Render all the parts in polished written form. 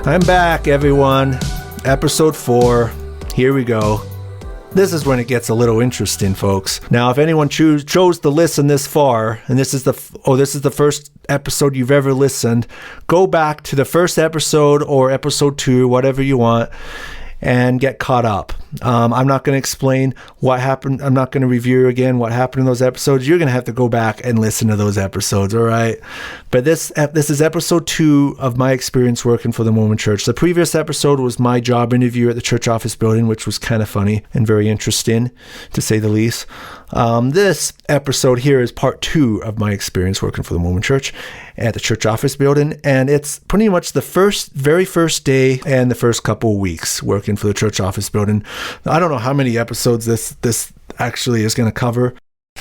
I'm back, everyone. Episode 4. Here we go. This is when it gets a little interesting, folks. Now, if anyone chose to listen this far, and this is the first episode you've ever listened, go back to the first episode or episode 2, whatever you want, and get caught up. I'm not going to explain what happened. I'm not going to review again what happened in those episodes. You're going to have to go back and listen to those episodes, all right? But this is episode 2 of my experience working for the Mormon Church. The previous episode was my job interview at the church office building, which was kind of funny and very interesting, to say the least. This episode here is part 2 of my experience working for the Mormon Church at the church office building, and it's pretty much the very first day and the first couple of weeks working for the church office building. I don't know how many episodes this actually is going to cover.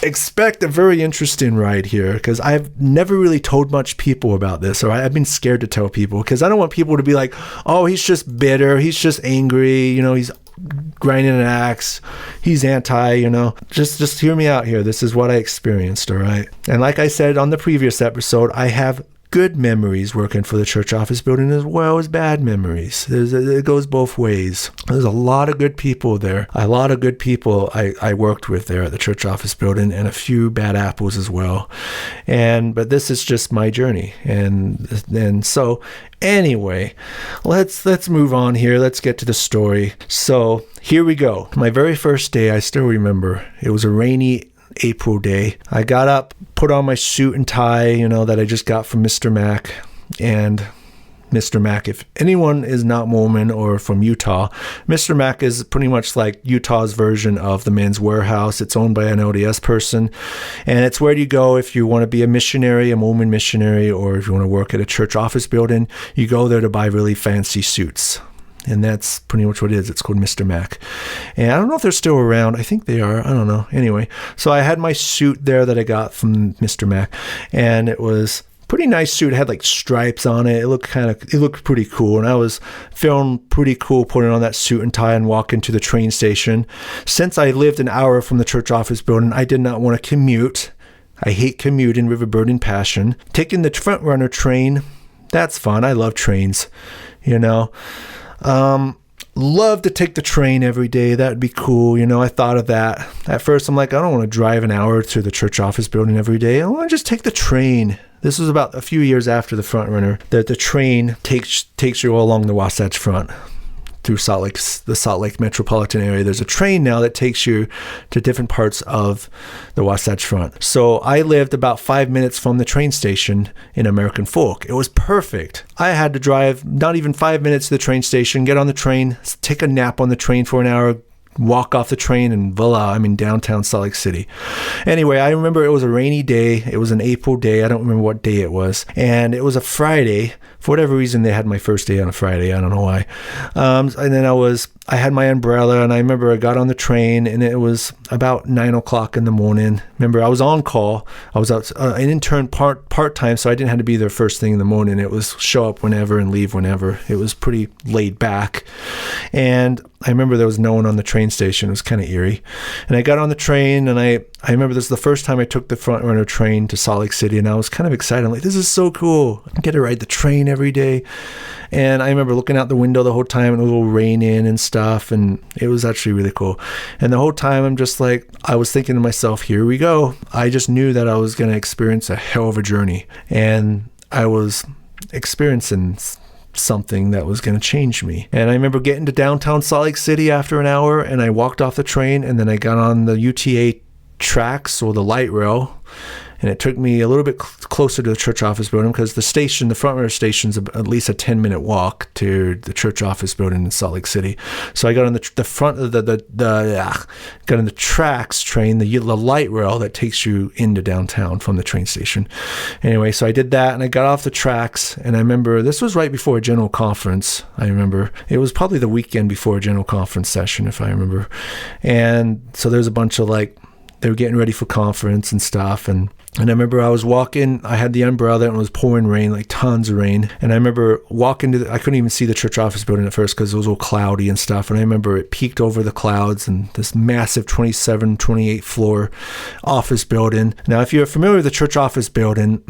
Expect a very interesting ride here, because I've never really told much people about this, or I've been scared to tell people, because I don't want people to be like, oh, he's just bitter, he's just angry, he's grinding an axe, he's anti, just hear me out here. This is what I experienced, all right? And like I said on the previous episode, I have good memories working for the church office building as well as bad memories. It goes both ways. There's a lot of good people there. A lot of good people I worked with there at the church office building, and a few bad apples as well. But this is just my journey. And so anyway, let's move on here. Let's get to the story. So here we go. My very first day, I still remember. It was a rainy April day. I got up, put on my suit and tie, that I just got from Mr. Mac. And Mr. Mac, if anyone is not Mormon or from Utah, Mr. Mac is pretty much like Utah's version of the Men's Warehouse. It's owned by an LDS person, and it's where you go if you want to be a missionary, a Mormon missionary, or if you want to work at a church office building. You go there to buy really fancy suits. And that's pretty much what it is. It's called Mr. Mac. And I don't know if they're still around. I think they are. I don't know. Anyway, so I had my suit there that I got from Mr. Mac. And it was a pretty nice suit. It had like stripes on it. It looked pretty cool. And I was feeling pretty cool putting on that suit and tie and walking to the train station. Since I lived an hour from the church office building, I did not want to commute. I hate commuting with a burning passion. Taking the front runner train, that's fun. I love trains, Love to take the train every day. That would be cool. I thought of that. At first, I'm like, I don't want to drive an hour to the church office building every day. I want to just take the train. This was about a few years after the front runner. The train takes you all along the Wasatch Front through the Salt Lake metropolitan area. There's a train now that takes you to different parts of the Wasatch Front. So I lived about 5 minutes from the train station in American Fork. It was perfect. I had to drive not even 5 minutes to the train station, get on the train, take a nap on the train for an hour, walk off the train, and voila, I'm in downtown Salt Lake City. Anyway, I remember it was a rainy day. It was an April day. I don't remember what day it was. And it was a Friday. For whatever reason, they had my first day on a Friday. I don't know why. And then I had my umbrella, and I remember I got on the train, and it was about 9 o'clock in the morning. Remember, I was on call. I was out, an intern part-time, so I didn't have to be there first thing in the morning. It was show up whenever and leave whenever. It was pretty laid back. And I remember there was no one on the train station. It was kind of eerie. And I got on the train, and I remember this was the first time I took the front runner train to Salt Lake City, and I was kind of excited. I'm like, this is so cool. I get to ride the train every day. And I remember looking out the window the whole time, and a little rain in and stuff, and it was actually really cool. And the whole time I'm just like, I was thinking to myself, here we go. I just knew that I was going to experience a hell of a journey, and I was experiencing something that was going to change me. And I remember getting to downtown Salt Lake City after an hour, and I walked off the train, and then I got on the UTA tracks, or the light rail, and it took me a little bit closer to the church office building, because the front runner station's at least a 10-minute walk to the church office building in Salt Lake City. So I got on the front of got on the tracks train, the light rail that takes you into downtown from the train station. Anyway, so I did that, and I got off the tracks, and I remember this was right before a general conference. I remember it was probably the weekend before a general conference session, if I remember. And so there's a bunch of they were getting ready for conference and stuff. And I remember I was walking, I had the umbrella and it was pouring rain, like tons of rain. And I remember walking to I couldn't even see the church office building at first because it was all cloudy and stuff. And I remember it peeked over the clouds and this massive 27, 28 floor office building. Now, if you're familiar with the church office building,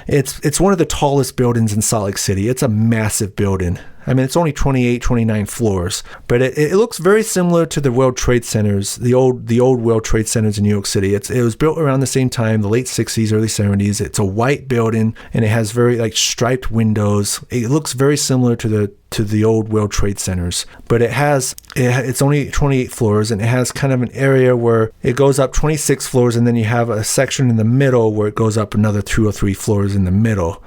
it's one of the tallest buildings in Salt Lake City. It's a massive building. I mean, it's only 28, 29 floors, but it looks very similar to the World Trade Centers, the old World Trade Centers in New York City. It was built around the same time, the late 60s, early 70s. It's a white building, and it has very like striped windows. It looks very similar to the old World Trade Centers, but it's only 28 floors, and it has kind of an area where it goes up 26 floors, and then you have a section in the middle where it goes up another 2 or 3 floors in the middle,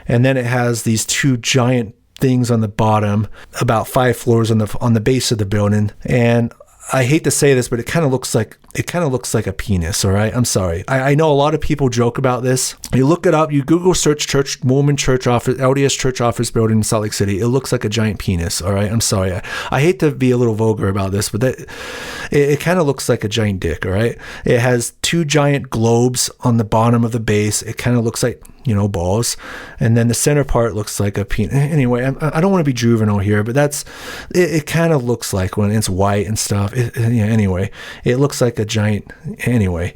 and then it has these 2 giant things on the bottom, about 5 floors on the base of the building. And I hate to say this, but it kind of looks like a penis. All right, I'm sorry. I know a lot of people joke about this. You look it up. You Google search Mormon church office, LDS church office building in Salt Lake City. It looks like a giant penis. All right, I'm sorry. I hate to be a little vulgar about this, but it kind of looks like a giant dick. All right, it has 2 giant globes on the bottom of the base. It kind of looks like, balls, and then the center part looks like a penis. Anyway, I don't want to be juvenile here, but it kind of looks like when it's white and stuff. Anyway, it looks like a giant. Anyway,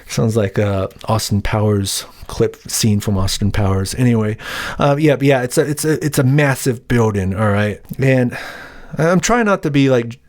sounds like Austin Powers clip scene from Austin Powers. Anyway, it's a massive building. All right, and I'm trying not to be like.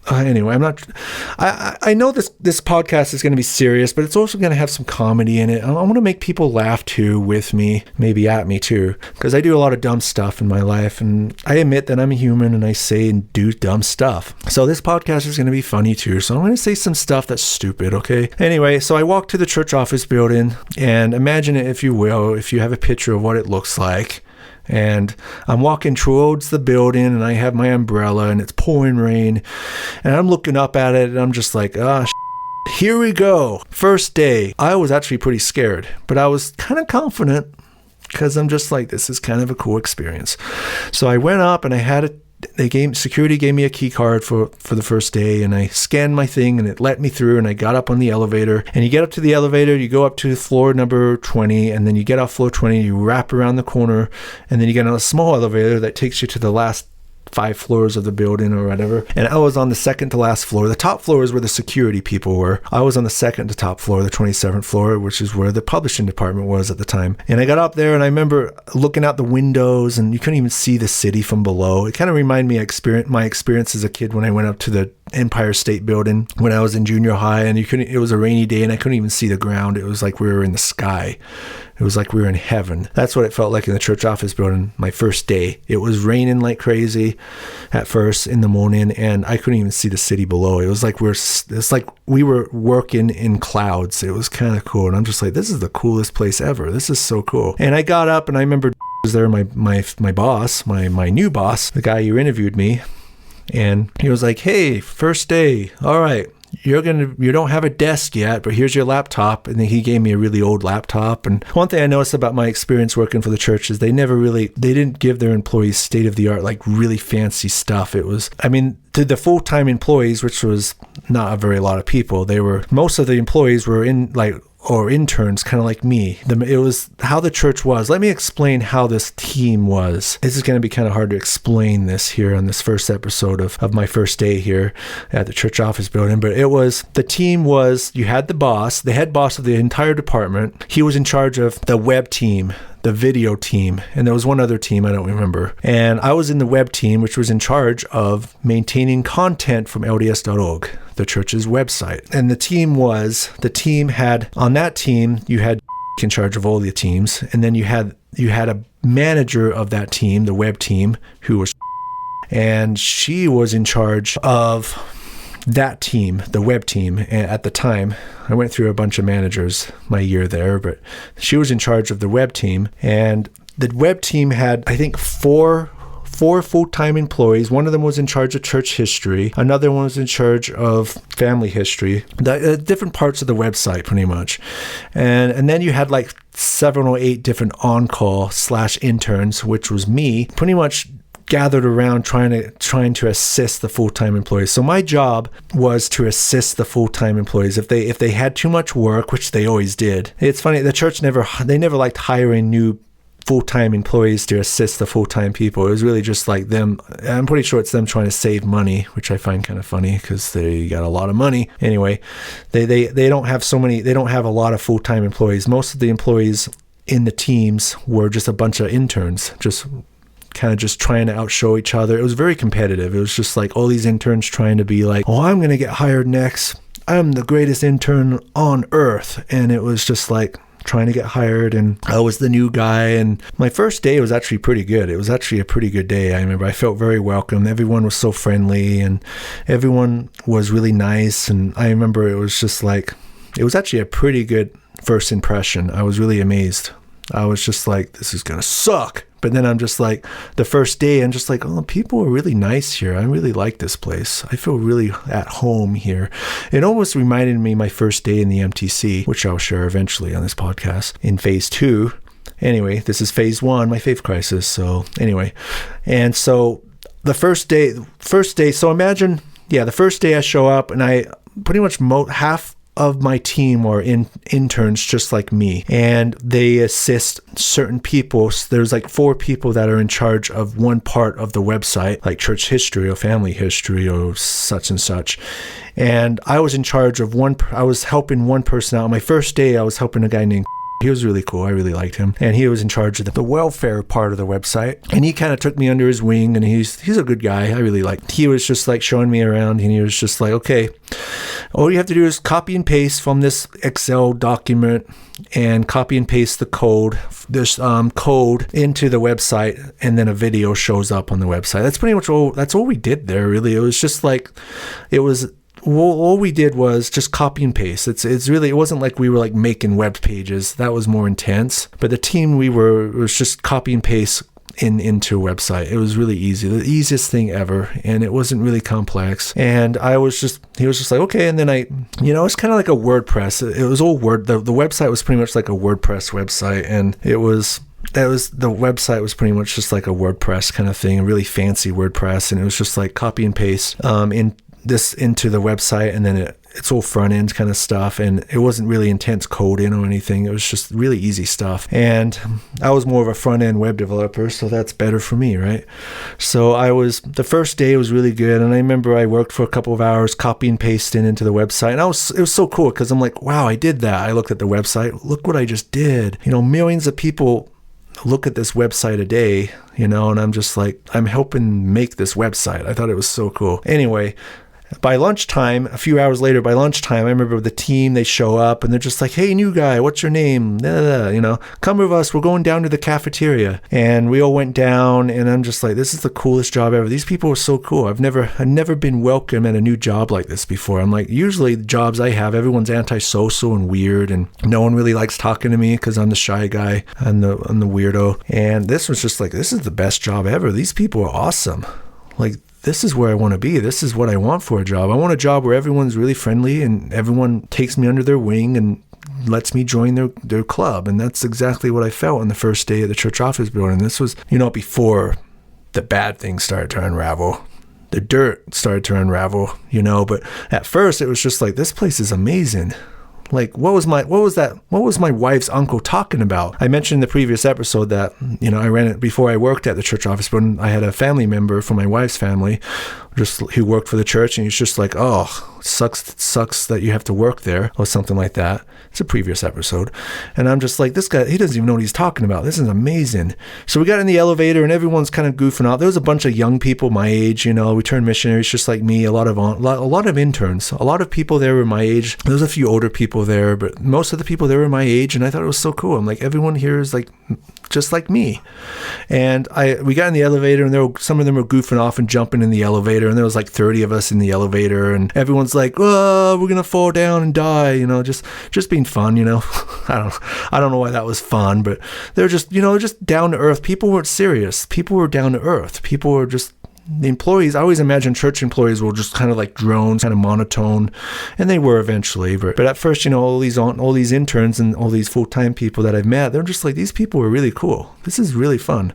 Anyway, I know this podcast is going to be serious, but it's also going to have some comedy in it. I want to make people laugh too with me, maybe at me too, because I do a lot of dumb stuff in my life, and I admit that I'm a human and I say and do dumb stuff. So this podcast is going to be funny too. So I'm going to say some stuff that's stupid, okay? Anyway, so I walked to the church office building, and imagine it, if you will, if you have a picture of what it looks like. And I'm walking towards the building, and I have my umbrella, and it's pouring rain, and I'm looking up at it, and I'm just like, here we go. First day. I was actually pretty scared, but I was kind of confident because I'm just like, this is kind of a cool experience. So I went up, and I had security gave me a key card for the first day, and I scanned my thing, and it let me through, and I got up on the elevator. And you get up to the elevator, you go up to floor number 20, and then you get off floor 20, you wrap around the corner, and then you get on a small elevator that takes you to the last 5 floors of the building or whatever. And I was on the second to last floor. The top floor is where the security people were. I was on the second to top floor, the 27th floor, which is where the publishing department was at the time. And I got up there, and I remember looking out the windows, and you couldn't even see the city from below. It kind of reminded me of my experience as a kid when I went up to the Empire State Building when I was in junior high, and it was a rainy day, and I couldn't even see the ground. It was like we were in the sky. It was like we were in heaven. That's what it felt like in the church office building my first day. It was raining like crazy at first in the morning, and I couldn't even see the city below. It was like we were working in clouds. It was kind of cool, and I'm just like, this is the coolest place ever. This is so cool. And I got up, and I remember was there, my boss, my new boss, the guy who interviewed me, and he was like, hey, first day, all right. You don't have a desk yet, but here's your laptop. And then he gave me a really old laptop. And one thing I noticed about my experience working for the church is they didn't give their employees state-of-the-art, like really fancy stuff. It was, to the full-time employees, which was not a very lot of people, most of the employees were or interns, kind of like me. It was how the church was. Let me explain how this team was. This is going to be kind of hard to explain this here on this first episode of my first day here at the church office building, but the team was, you had the boss, the head boss of the entire department. He was in charge of the web team, the video team, and there was one other team, I don't remember. And I was in the web team, which was in charge of maintaining content from LDS.org, the church's website. And on that team, you had in charge of all the teams, and then you had a manager of that team, the web team, who was, and she was in charge of that team, the web team. At the time, I went through a bunch of managers my year there, but she was in charge of the web team. And the web team had, I think, four full-time employees. One of them was in charge of church history. Another one was in charge of family history. Different parts of the website, pretty much. And then you had like 7 or 8 different on-call / interns, which was me, pretty much gathered around trying to assist the full-time employees. So my job was to assist the full-time employees. If they had too much work, which they always did. It's funny, the church never liked hiring new full-time employees to assist the full-time people. It was really just like them. I'm pretty sure it's them trying to save money, which I find kind of funny because they got a lot of money. Anyway, they don't have a lot of full-time employees. Most of the employees in the teams were just a bunch of interns, just trying to outshow each other. It was very competitive. It was just like all these interns trying to be like, oh, I'm going to get hired next. I'm the greatest intern on earth. And it was just like trying to get hired, and I was the new guy. And my first day was actually pretty good. It was actually a pretty good day. I remember I felt very welcome. Everyone was so friendly and everyone was really nice. And I remember it was just like, it was actually a pretty good first impression. I was really amazed. I was just like, this is going to suck. But then I'm just like, the first day, I'm just like, oh, people are really nice here. I really like this place. I feel really at home here. It almost reminded me my first day in the MTC, which I'll share eventually on this podcast in phase 2. Anyway, this is phase 1, my faith crisis. So anyway, and so the first day, so imagine, the first day I show up and I pretty much half of my team are interns just like me, and they assist certain people. So there's like 4 people that are in charge of one part of the website, like church history or family history or such and such. And I was in charge of I was helping one person out. My first day, I was helping a guy named he was really cool. I really liked him. And he was in charge of the welfare part of the website. And he kind of took me under his wing, and he's a good guy. I really liked. He was just like showing me around, and he was just like, okay, all you have to do is copy and paste from this Excel document and copy and paste the code, this code into the website, and then a video shows up on the website. That's pretty much all we did there, really. It was just like, all we did was just copy and paste. It's really, it wasn't like we were like making web pages. That was more intense. But the team was just copy and paste into a website. It was really easy, the easiest thing ever, and it wasn't really complex. And he was just like, okay. And then it's kind of like a WordPress. It was all the website was pretty much like a WordPress website, and the website was pretty much just like a WordPress kind of thing, a really fancy WordPress, and it was just like copy and paste into the website, and then it's all front end kind of stuff, and it wasn't really intense coding or anything. It was just really easy stuff. And I was more of a front end web developer, so that's better for me, right? So the first day was really good, and I remember I worked for a couple of hours copy and pasting into the website, and it was so cool because I'm like, wow, I did that. I looked at the website, look what I just did. Millions of people look at this website a day, and I'm just like, I'm helping make this website. I thought it was so cool. Anyway, by lunchtime, a few hours later, I remember the team, they show up and they're just like, hey, new guy, what's your name? Come with us. We're going down to the cafeteria. And we all went down, and I'm just like, this is the coolest job ever. These people are so cool. I've never been welcome at a new job like this before. I'm like, usually the jobs I have, everyone's antisocial and weird, and no one really likes talking to me because I'm the shy guy and the weirdo. And this was just like, this is the best job ever. These people are awesome. Like, this is where I want to be. This is what I want for a job. I want a job where everyone's really friendly and everyone takes me under their wing and lets me join their club. And that's exactly what I felt on the first day at the church office building. This was, before the bad things started to unravel. The dirt started to unravel, but at first it was just like, this place is amazing. Like, what was my wife's uncle talking about? I mentioned in the previous episode that, I ran it before I worked at the church office, but I had a family member from my wife's family who worked for the church, and he's just like, oh, sucks that you have to work there, or something like that. It's a previous episode. And I'm just like, this guy, he doesn't even know what he's talking about. This is amazing. So we got in the elevator, and everyone's kind of goofing out. There was a bunch of young people my age, returned missionaries just like me, a lot of interns. A lot of people there were my age. There was a few older people there, but most of the people there were my age, and I thought it was so cool. I'm like, everyone here is like just like me. And we got in the elevator, and some of them were goofing off and jumping in the elevator, and there was like 30 of us in the elevator, and everyone's like, oh, we're gonna fall down and die, just being fun. I don't know why that was fun, but they're just just down to earth. People weren't serious. People were down to earth. People were just the employees, I always imagine church employees were just kind of like drones, kind of monotone, and they were eventually. But at first, all these interns and all these full-time people that I've met, they're just like, these people were really cool. This is really fun.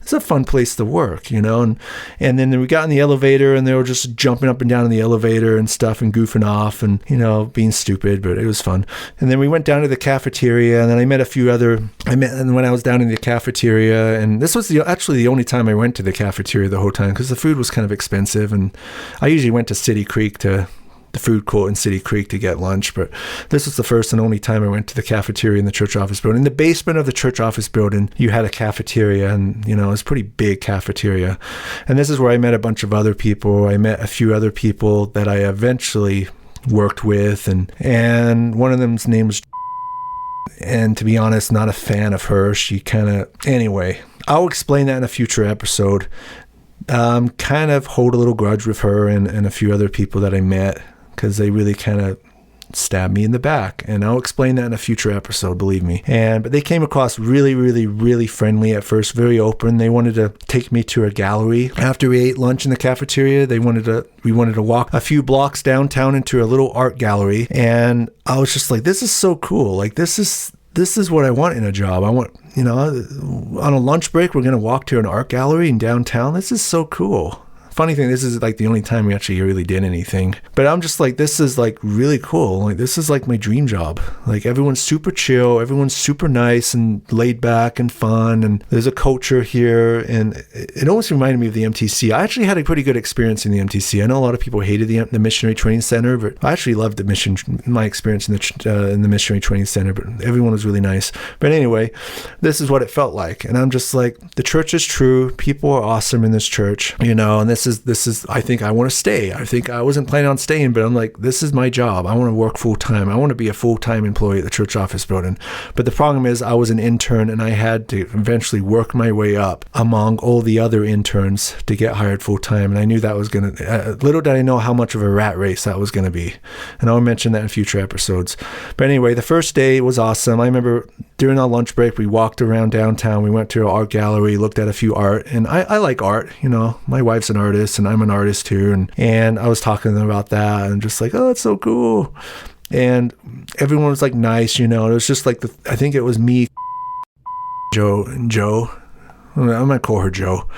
It's a fun place to work, and then we got in the elevator and they were just jumping up and down in the elevator and stuff and goofing off and, being stupid, but it was fun. And then we went down to the cafeteria, and then I met and when I was down in the cafeteria, and this was actually the only time I went to the cafeteria the whole time, because the food was kind of expensive, and I usually went to City Creek, to the food court in City Creek, to get lunch, but this was the first and only time I went to the cafeteria in the church office building. In the basement of the church office building, you had a cafeteria, and it was a pretty big cafeteria. And this is where I met a bunch of other people. I met a few other people that I eventually worked with, and one of them's name was, and to be honest, not a fan of her. She anyway, I'll explain that in a future episode. Kind of hold a little grudge with her and a few other people that I met, because they really kind of stabbed me in the back, and I'll explain that in a future episode, believe me. But they came across really, really, really friendly at first, very open. They wanted to take me to a gallery after we ate lunch in the cafeteria. We wanted to walk a few blocks downtown into a little art gallery, and I was just like, this is so cool. Like, this is what I want in a job. I want, on a lunch break, we're going to walk to an art gallery in downtown. This is so cool. Funny thing, this is like the only time we actually really did anything. But I'm just like, this is like really cool. Like, this is like my dream job. Like, everyone's super chill. Everyone's super nice and laid back and fun. And there's a culture here. And it almost reminded me of the MTC. I actually had a pretty good experience in the MTC. I know a lot of people hated the Missionary Training Center, but I actually loved my experience in the Missionary Training Center. But everyone was really nice. But anyway, this is what it felt like. And I'm just like, the church is true. People are awesome in this church, and this is, I think I want to stay. I think I wasn't planning on staying, but I'm like, this is my job. I want to work full time. I want to be a full-time employee at the church office building. But the problem is, I was an intern, and I had to eventually work my way up among all the other interns to get hired full time. And I knew that was going to, little did I know how much of a rat race that was going to be. And I'll mention that in future episodes. But anyway, the first day was awesome. I remember during our lunch break, we walked around downtown. We went to an art gallery, looked at a few art, and I like art. My wife's an artist, and I'm an artist too. And I was talking to them about that, and just like, oh, it's so cool. And everyone was like nice, It was just like, I think it was me, Joe. I'm going to call her Joe.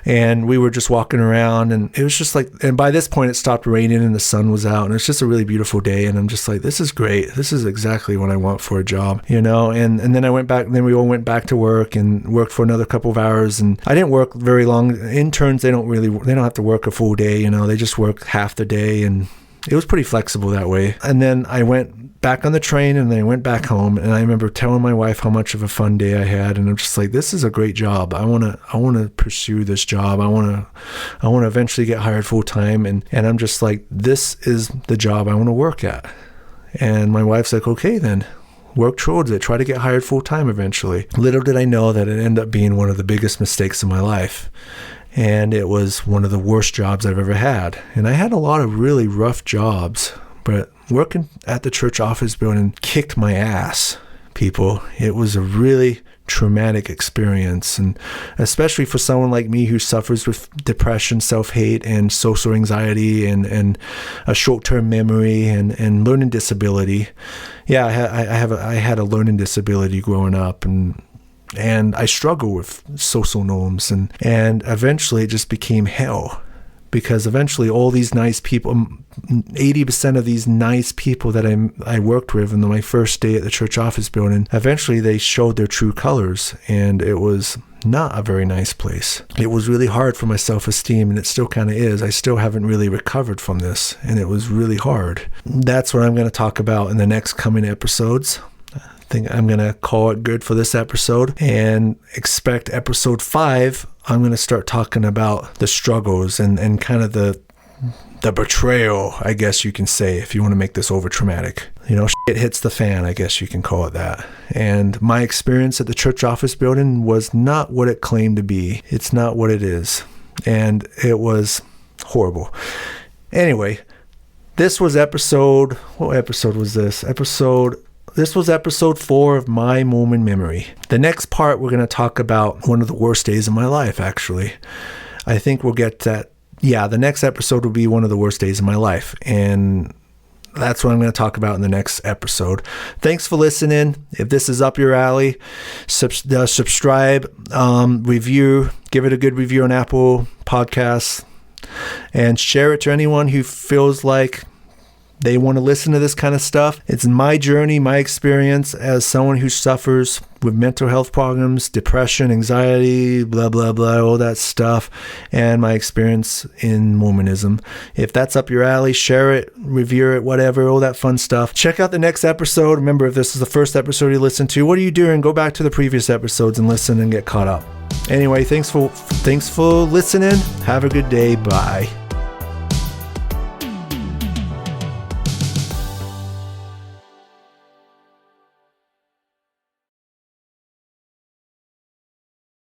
And we were just walking around, and it was just like, and by this point it stopped raining and the sun was out, and it's just a really beautiful day. And I'm just like, this is great. This is exactly what I want for a job, and then I went back, and then we all went back to work and worked for another couple of hours. And I didn't work very long. Interns, they don't have to work a full day, they just work half the day, and it was pretty flexible that way. And then I went back on the train, and then I went back home, and I remember telling my wife how much of a fun day I had, and I'm just like, this is a great job. I want to pursue this job. I want to eventually get hired full time, and I'm just like, this is the job I want to work at. And my wife's like, okay, then work towards it. Try to get hired full time eventually. Little did I know that it ended up being one of the biggest mistakes in my life. And it was one of the worst jobs I've ever had. And I had a lot of really rough jobs, but working at the church office building kicked my ass, people. It was a really traumatic experience, and especially for someone like me who suffers with depression, self-hate, and social anxiety, and a short-term memory, and learning disability. Yeah, I had a learning disability growing up, and I struggle with social norms, and eventually it just became hell. Because eventually all these nice people, 80% of these nice people that I worked with in my first day at the church office building, eventually they showed their true colors, and it was not a very nice place. It was really hard for my self-esteem, and it still kind of is. I still haven't really recovered from this, and it was really hard. That's what I'm going to talk about in the next coming episodes. I think I'm going to call it good for this episode, and expect episode 5. I'm going to start talking about the struggles and kind of the betrayal, I guess you can say, if you want to make this over traumatic. Shit hits the fan, I guess you can call it that. And my experience at the church office building was not what it claimed to be. It's not what it is. And it was horrible. Anyway, this was what episode was this? This was episode 4 of My Mormon Memory. The next part, we're going to talk about one of the worst days of my life, actually. I think we'll get that. Yeah, the next episode will be one of the worst days of my life. And that's what I'm going to talk about in the next episode. Thanks for listening. If this is up your alley, subscribe, review, give it a good review on Apple Podcasts, and share it to anyone who feels like they want to listen to this kind of stuff. It's my journey, my experience as someone who suffers with mental health problems, depression, anxiety, blah, blah, blah, all that stuff, and my experience in Mormonism. If that's up your alley, share it, review it, whatever, all that fun stuff. Check out the next episode. Remember, if this is the first episode you listen to, what are you doing? Go back to the previous episodes and listen and get caught up. Anyway, thanks for listening. Have a good day. Bye.